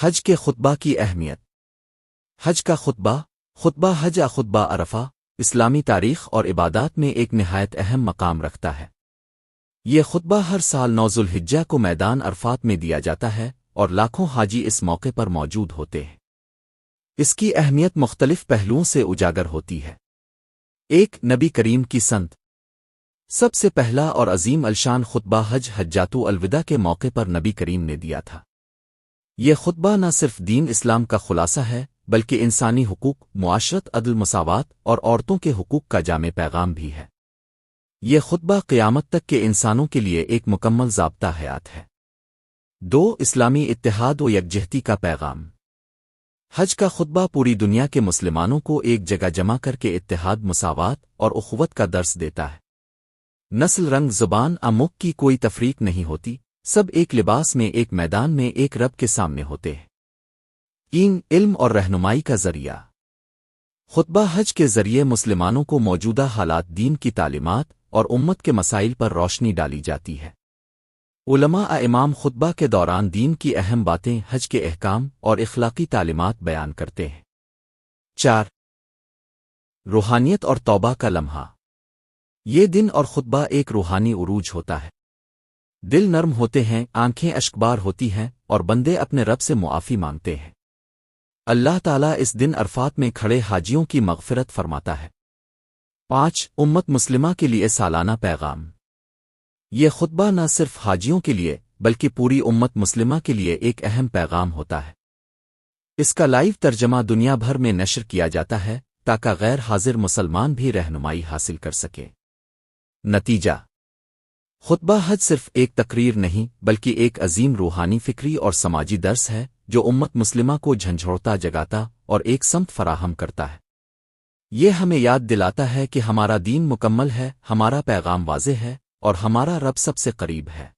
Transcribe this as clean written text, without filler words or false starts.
حج کے خطبہ کی اہمیت۔ حج کا خطبہ حج یا خطبہ عرفہ اسلامی تاریخ اور عبادات میں ایک نہایت اہم مقام رکھتا ہے۔ یہ خطبہ ہر سال 9 ذوالحجہ کو میدان عرفات میں دیا جاتا ہے اور لاکھوں حاجی اس موقع پر موجود ہوتے ہیں۔ اس کی اہمیت مختلف پہلوؤں سے اجاگر ہوتی ہے۔ ایک نبی کریم کی سنت۔ سب سے پہلا اور عظیم الشان خطبہ حجۃ الوداع کے موقع پر نبی کریم نے دیا تھا۔ یہ خطبہ نہ صرف دین اسلام کا خلاصہ ہے بلکہ انسانی حقوق، معاشرت، عدل، مساوات اور عورتوں کے حقوق کا جامع پیغام بھی ہے۔ یہ خطبہ قیامت تک کے انسانوں کے لیے ایک مکمل ضابطہ حیات ہے۔ 2 اسلامی اتحاد و یکجہتی کا پیغام۔ حج کا خطبہ پوری دنیا کے مسلمانوں کو ایک جگہ جمع کر کے اتحاد، مساوات اور اخوت کا درس دیتا ہے۔ نسل، رنگ، زبان، امک کی کوئی تفریق نہیں ہوتی، سب ایک لباس میں، ایک میدان میں، ایک رب کے سامنے ہوتے ہیں۔ علم اور رہنمائی کا ذریعہ۔ خطبہ حج کے ذریعے مسلمانوں کو موجودہ حالات، دین کی تعلیمات اور امت کے مسائل پر روشنی ڈالی جاتی ہے۔ علماء امام خطبہ کے دوران دین کی اہم باتیں، حج کے احکام اور اخلاقی تعلیمات بیان کرتے ہیں۔ 4 روحانیت اور توبہ کا لمحہ۔ یہ دن اور خطبہ ایک روحانی عروج ہوتا ہے۔ دل نرم ہوتے ہیں، آنکھیں اشکبار ہوتی ہیں اور بندے اپنے رب سے معافی مانگتے ہیں۔ اللہ تعالیٰ اس دن عرفات میں کھڑے حاجیوں کی مغفرت فرماتا ہے۔ 5 امت مسلمہ کے لیے سالانہ پیغام۔ یہ خطبہ نہ صرف حاجیوں کے لیے بلکہ پوری امت مسلمہ کے لیے ایک اہم پیغام ہوتا ہے۔ اس کا لائیو ترجمہ دنیا بھر میں نشر کیا جاتا ہے تاکہ غیر حاضر مسلمان بھی رہنمائی حاصل کر سکے۔ نتیجہ: خطبہ حج صرف ایک تقریر نہیں بلکہ ایک عظیم روحانی، فکری اور سماجی درس ہے جو امت مسلمہ کو جھنجھوڑتا، جگاتا اور ایک سمت فراہم کرتا ہے۔ یہ ہمیں یاد دلاتا ہے کہ ہمارا دین مکمل ہے، ہمارا پیغام واضح ہے اور ہمارا رب سب سے قریب ہے۔